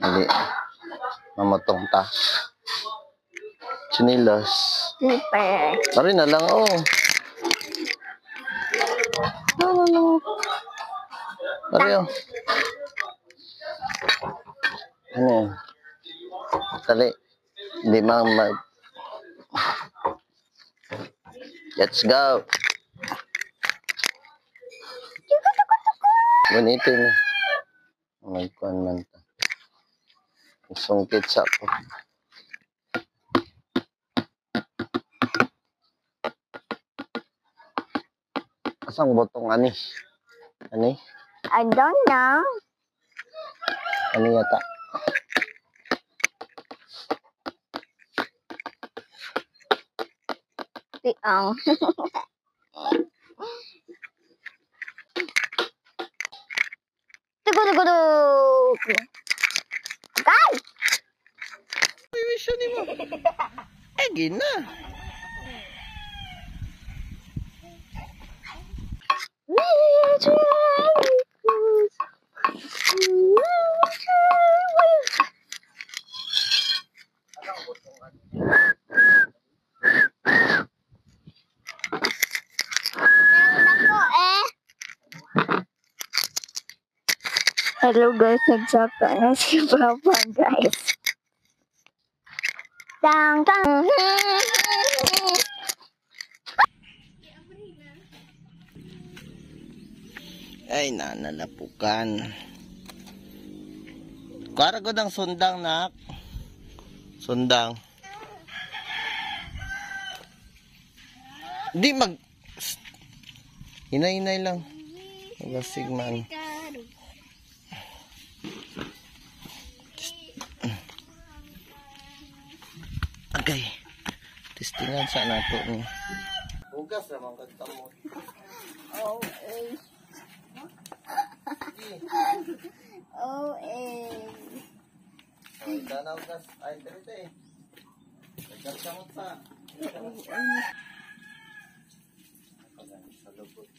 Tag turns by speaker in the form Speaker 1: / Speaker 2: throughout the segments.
Speaker 1: Hindi. Mamotong ta. Chinilas.
Speaker 2: Slipper.
Speaker 1: Pari na lang, oh. Pari, oh. Ano yan? Dali. Hindi Let's go. Gunitin. Magkuhan man ta. Sungkit sa ako. Asang botong ani? Ani?
Speaker 2: I don't know.
Speaker 1: Ani yata?
Speaker 2: Tiang. Tugu. Guys!
Speaker 1: Wish ni mo. Gina.
Speaker 2: Hello guys, nagsaka na si Papa guys. Tang.
Speaker 1: Ay, nanalapukan. Kara ko ng sundang, nak. Sundang. Di Hinay-hinay lang. Magasig man. Okay. Testingan sa nato ni. Bugas naman kagtamo.
Speaker 2: Oh,
Speaker 1: Ay, danaw gas. Ay, dito eh. Nagkasamot sa. Sa lubot.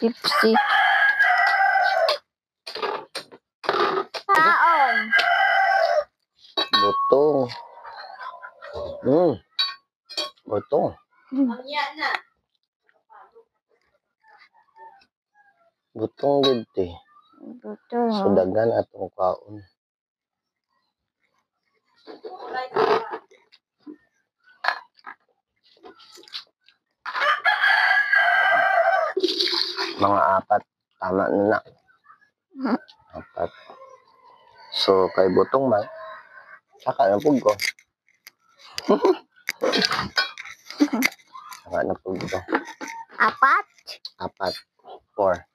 Speaker 2: Gypsy. Taon.
Speaker 1: Butong. Butong. Butong gid eh.
Speaker 2: Butong.
Speaker 1: Sudagan atong kaon. Mga 4. Tama na. 4. So, kay butong man. Saka na pug ko. Saka na pug ko.
Speaker 2: 4.
Speaker 1: 4.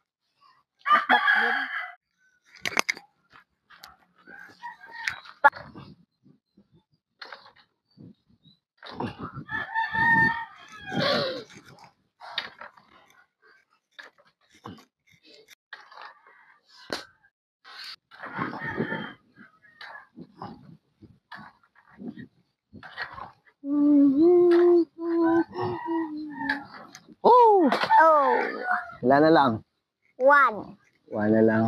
Speaker 1: Wala na lang.
Speaker 2: 1.
Speaker 1: Wala na lang.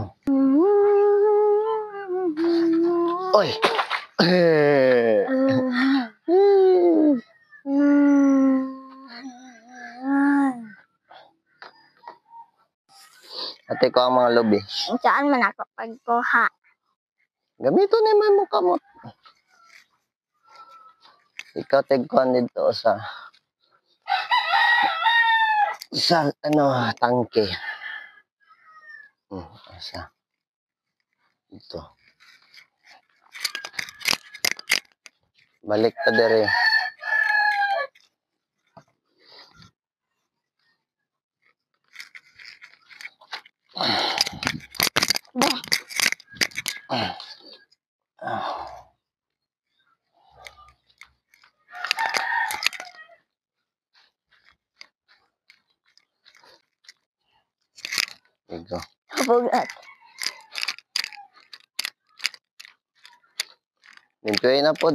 Speaker 1: Oy! Ate ko ang mga lobby.
Speaker 2: Saan man ako pagkuha?
Speaker 1: Gamito naman mo kamot. Ikaw tigkuhan dito sa tangke. Asa. Ito. Balik ka dere. Ito.
Speaker 2: Kabugat.
Speaker 1: Enjoy na po.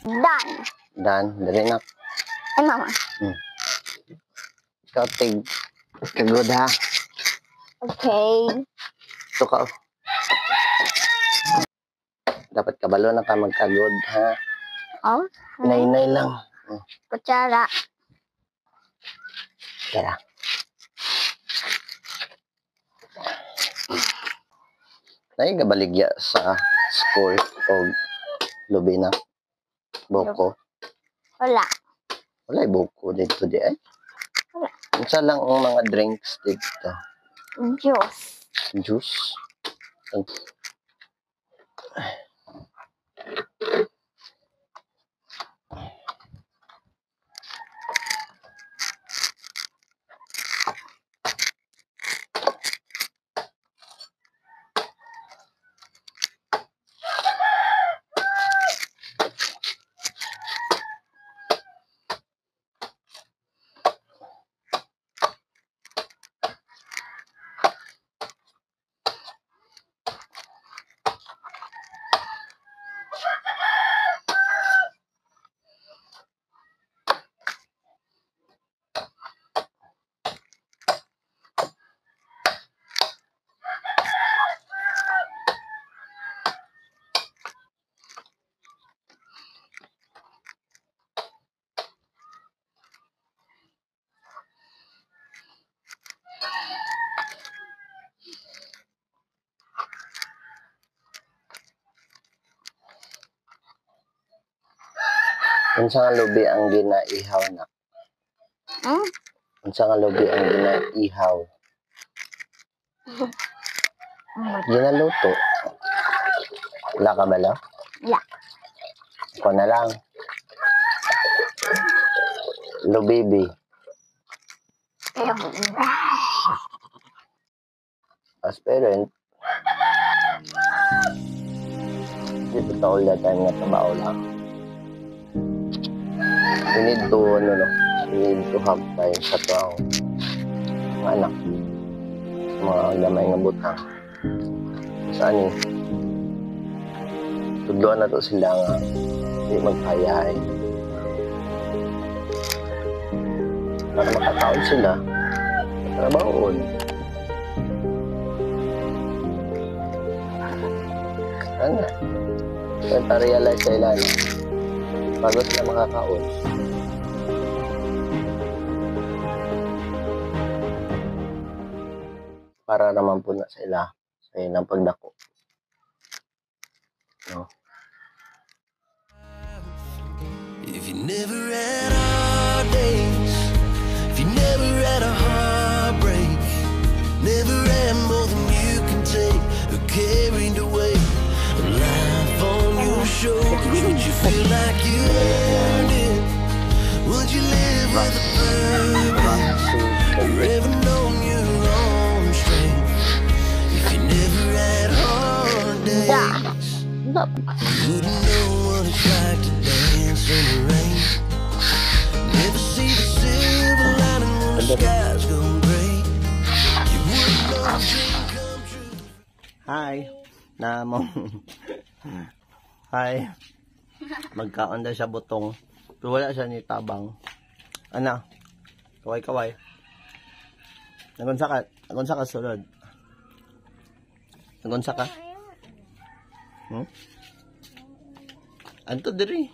Speaker 2: Done.
Speaker 1: Dan, dali na.
Speaker 2: Ay, mama.
Speaker 1: Ikaw, kagod ha.
Speaker 2: Okay.
Speaker 1: Ito ka. Dapat kabalo na ka magkagod ha.
Speaker 2: Oh,
Speaker 1: Nay-nay lang.
Speaker 2: kutsara.
Speaker 1: Kaya. Naigabaligya sa school o lubi na. Boko.
Speaker 2: Wala.
Speaker 1: Wala boko dito di ay.
Speaker 2: Wala.
Speaker 1: Isa lang ang mga drinks dito.
Speaker 2: Juice.
Speaker 1: Juice. Unsa nga lubi ang ginaihaw na? Unsa nga lubi ang ginaihaw? Ginaluto. Wala ka bala?
Speaker 2: Wala.
Speaker 1: Ako na lang. Lubibi. As parent, dito ta all the time nga trabaho lang. We need to, we need to have time sa tuwang mga anak. Mga lamay nga butang. Saan eh? Tudloan na to sila nga. Hindi magpayahay. Para makataon sila. Trabahoon. Ano? Kaya pa-realize sa ilan. Bago sila makakaon. Para naman po na sila sa ilang pagdako. No?
Speaker 3: If you never had hard days, if you never had a heartbreak, never had more than you can take, or carried away a life on your shoulders, would you feel like you earned it? Would you live with a purpose, or ever known your own strength? If you never had hard days, you wouldn't know what it's like to dance in the rain. Never see the silver lining when the skies go gray. You wouldn't know a dream come true.
Speaker 1: Hi! Namong. Hi! Magkaon daw siya butong. Pero wala siya ni tabang. Ana? Kaway-kaway. Nagunsa ka sulod. Nagunsa ka? Anto diri.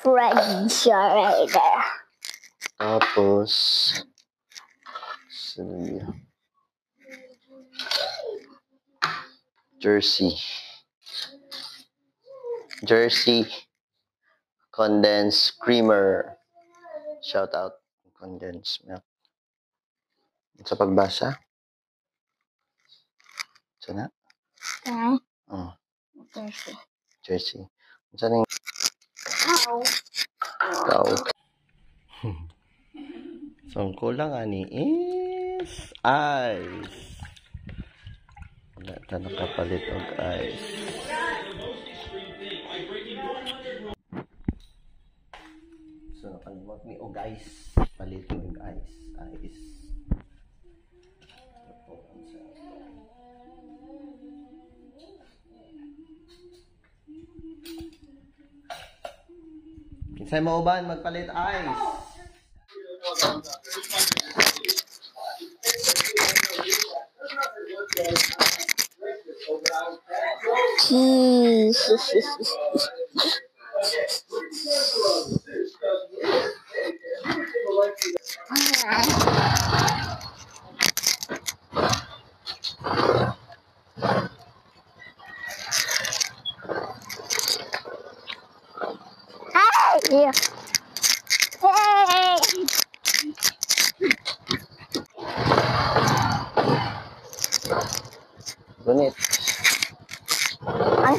Speaker 2: French rider.
Speaker 1: Tapos sabi Jersey. Jersey condensed creamer. Shout out condensed milk. Sa pagbasa. Sana?
Speaker 2: Okay.
Speaker 1: Oh,
Speaker 2: Jersey.
Speaker 1: Jersey. Saan yung
Speaker 2: Ow.
Speaker 1: ikaw? So, ang kulang ani is ice. Wala ta nakapalit og ice. So, nakalimot ni og ice. Palit mo og ice. Ice. Kinsay mo uban magpalit ice?
Speaker 2: Jesus. Hey! Hey!
Speaker 1: Gunit.
Speaker 2: Ang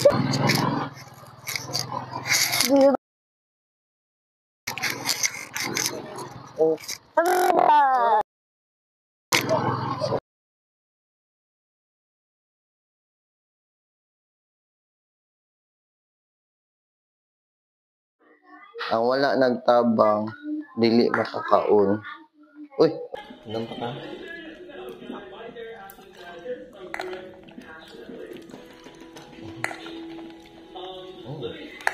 Speaker 1: Oh, ang wala nagtabang, dili makakaon. Uy, ilan pa ka? Oh.